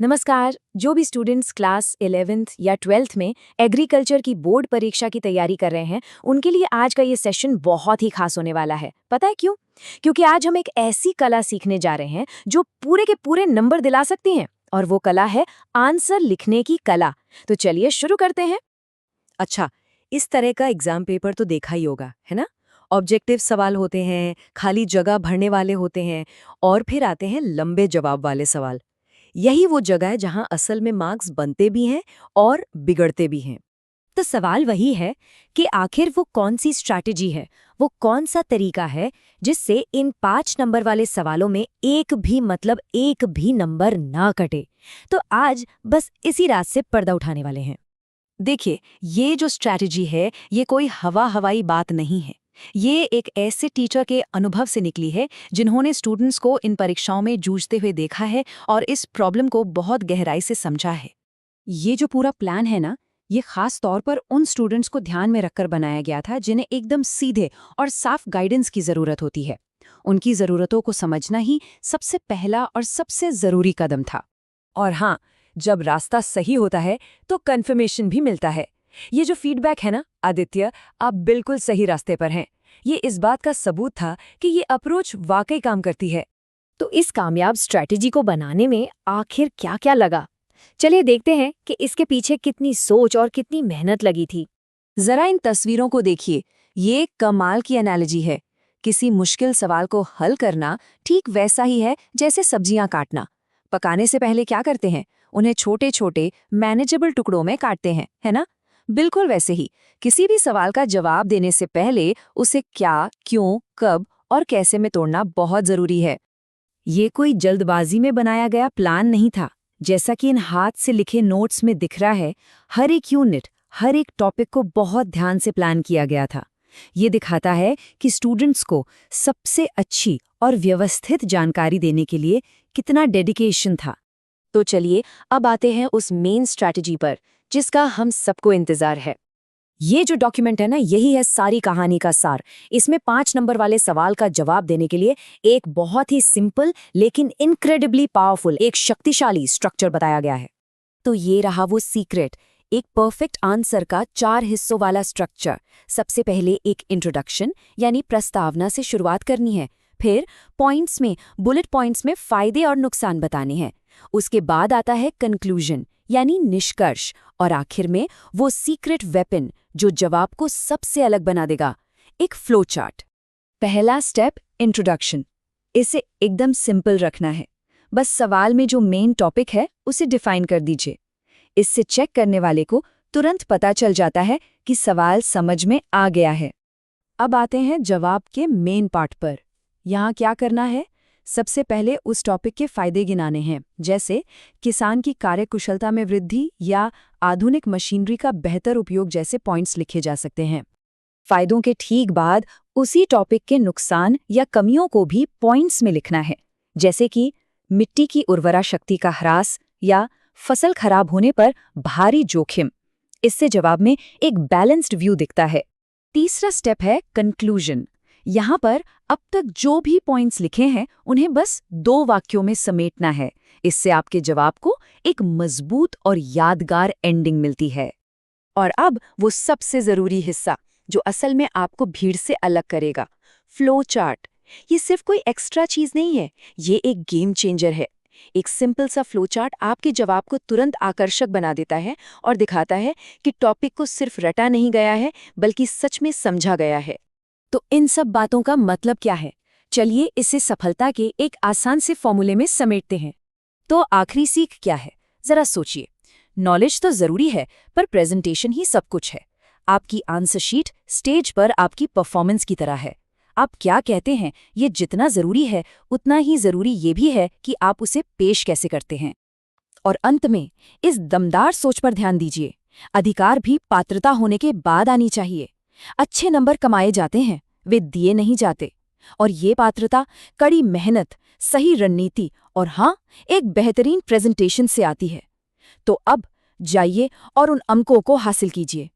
नमस्कार। जो भी स्टूडेंट्स क्लास 11th या 12th में एग्रीकल्चर की बोर्ड परीक्षा की तैयारी कर रहे हैं, उनके लिए आज का ये सेशन बहुत ही खास होने वाला है। पता है क्यों? क्योंकि आज हम एक ऐसी कला सीखने जा रहे हैं जो पूरे के पूरे नंबर दिला सकती हैं, और वो कला है आंसर लिखने की कला। तो चलिए शुरू करते हैं। अच्छा, इस तरह का एग्जाम पेपर तो देखा ही होगा, है ना? ऑब्जेक्टिव सवाल होते हैं, खाली जगह भरने वाले होते हैं और फिर आते हैं लंबे जवाब वाले सवाल। यही वो जगह है जहां असल में मार्क्स बनते भी हैं और बिगड़ते भी हैं। तो सवाल वही है कि आखिर वो कौन सी स्ट्रैटेजी है, वो कौन सा तरीका है जिससे इन 5 नंबर वाले सवालों में एक भी नंबर ना कटे। तो आज बस इसी रात से पर्दा उठाने वाले हैं। देखिए, ये जो स्ट्रैटेजी है, ये कोई हवाई बात नहीं है। ये एक ऐसे टीचर के अनुभव से निकली है जिन्होंने स्टूडेंट्स को इन परीक्षाओं में जूझते हुए देखा है और इस प्रॉब्लम को बहुत गहराई से समझा है। ये जो पूरा प्लान है ना, ये खास तौर पर उन स्टूडेंट्स को ध्यान में रखकर बनाया गया था जिन्हें एकदम सीधे और साफ गाइडेंस की जरूरत होती है। उनकी जरूरतों को समझना ही सबसे पहला और सबसे जरूरी कदम था। और हाँ, जब रास्ता सही होता है तो कन्फर्मेशन भी मिलता है। ये जो फीडबैक है ना, आदित्य, आप बिल्कुल सही रास्ते पर हैं। ये इस बात का सबूत था कि ये अप्रोच वाकई काम करती है। तो इस कामयाब स्ट्रैटेजी को बनाने में आखिर क्या-क्या लगा? चलिए देखते हैं कि इसके पीछे कितनी सोच और कितनी मेहनत लगी थी। जरा इन तस्वीरों को देखिए। ये कमाल की एनालॉजी है। किसी मुश्किल सवाल को हल करना ठीक वैसा ही है जैसे सब्जियां काटना। पकाने से पहले क्या करते हैं? उन्हें छोटे छोटे मैनेजेबल टुकड़ों में काटते हैं, है ना? बिल्कुल वैसे ही किसी भी सवाल का जवाब देने से पहले उसे क्या, क्यों, कब और कैसे में तोड़ना बहुत जरूरी है। ये कोई जल्दबाजी में बनाया गया प्लान नहीं था। जैसा कि इन हाथ से लिखे नोट्स में दिख रहा है, हर एक यूनिट, हर एक टॉपिक को बहुत ध्यान से प्लान किया गया था। ये दिखाता है कि स्टूडेंट्स को सबसे अच्छी और व्यवस्थित जानकारी देने के लिए कितना डेडिकेशन था। तो चलिए अब आते हैं उस मेन स्ट्रैटेजी पर जिसका हम सबको इंतजार है। ये जो डॉक्यूमेंट है ना, यही है सारी कहानी का सार। इसमें 5 नंबर वाले सवाल का जवाब देने के लिए एक बहुत ही सिंपल लेकिन इनक्रेडिबली पावरफुल, एक शक्तिशाली स्ट्रक्चर बताया गया है। तो ये रहा वो सीक्रेट, एक परफेक्ट आंसर का 4 हिस्सों वाला स्ट्रक्चर। सबसे पहले एक इंट्रोडक्शन यानी प्रस्तावना से शुरुआत करनी है। फिर पॉइंट्स में, बुलेट पॉइंट्स में फायदे और नुकसान बताने हैं। उसके बाद आता है कंक्लूजन यानी निष्कर्ष, और आखिर में वो सीक्रेट वेपन जो जवाब को सबसे अलग बना देगा, एक फ्लो चार्ट। पहला स्टेप, इंट्रोडक्शन। इसे एकदम सिंपल रखना है। बस सवाल में जो मेन टॉपिक है उसे डिफाइन कर दीजिए। इससे चेक करने वाले को तुरंत पता चल जाता है कि सवाल समझ में आ गया है। अब आते हैं जवाब के मेन पार्ट पर। यहाँ क्या करना है? सबसे पहले उस टॉपिक के फायदे गिनाने हैं, जैसे किसान की कार्यकुशलता में वृद्धि या आधुनिक मशीनरी का बेहतर उपयोग जैसे पॉइंट्स लिखे जा सकते हैं। फायदों के ठीक बाद उसी टॉपिक के नुकसान या कमियों को भी पॉइंट्स में लिखना है, जैसे कि मिट्टी की उर्वरा शक्ति का ह्रास या फसल खराब होने पर भारी जोखिम। इससे जवाब में एक बैलेंस्ड व्यू दिखता है। तीसरा स्टेप है कंक्लूजन। यहाँ पर अब तक जो भी पॉइंट्स लिखे हैं उन्हें बस 2 वाक्यों में समेटना है। इससे आपके जवाब को एक मजबूत और यादगार एंडिंग मिलती है। और अब वो सबसे जरूरी हिस्सा जो असल में आपको भीड़ से अलग करेगा, फ्लो चार्ट। ये सिर्फ कोई एक्स्ट्रा चीज नहीं है, ये एक गेम चेंजर है। एक सिंपल सा फ्लो चार्ट आपके जवाब को तुरंत आकर्षक बना देता है और दिखाता है कि टॉपिक को सिर्फ रटा नहीं गया है बल्कि सच में समझा गया है। तो इन सब बातों का मतलब क्या है? चलिए इसे सफलता के एक आसान से फॉर्मूले में समेटते हैं। तो आखिरी सीख क्या है? जरा सोचिए। नॉलेज तो जरूरी है, पर प्रेजेंटेशन ही सब कुछ है। आपकी आंसर शीट स्टेज पर आपकी परफॉर्मेंस की तरह है। आप क्या कहते हैं ये जितना जरूरी है, उतना ही जरूरी ये भी है कि आप उसे पेश कैसे करते हैं। और अंत में इस दमदार सोच पर ध्यान दीजिए, अधिकार भी पात्रता होने के बाद आनी चाहिए। अच्छे नंबर कमाए जाते हैं, वे दिए नहीं जाते। और ये पात्रता कड़ी मेहनत, सही रणनीति और हाँ, एक बेहतरीन प्रेजेंटेशन से आती है। तो अब जाइए और उन अंकों को हासिल कीजिए।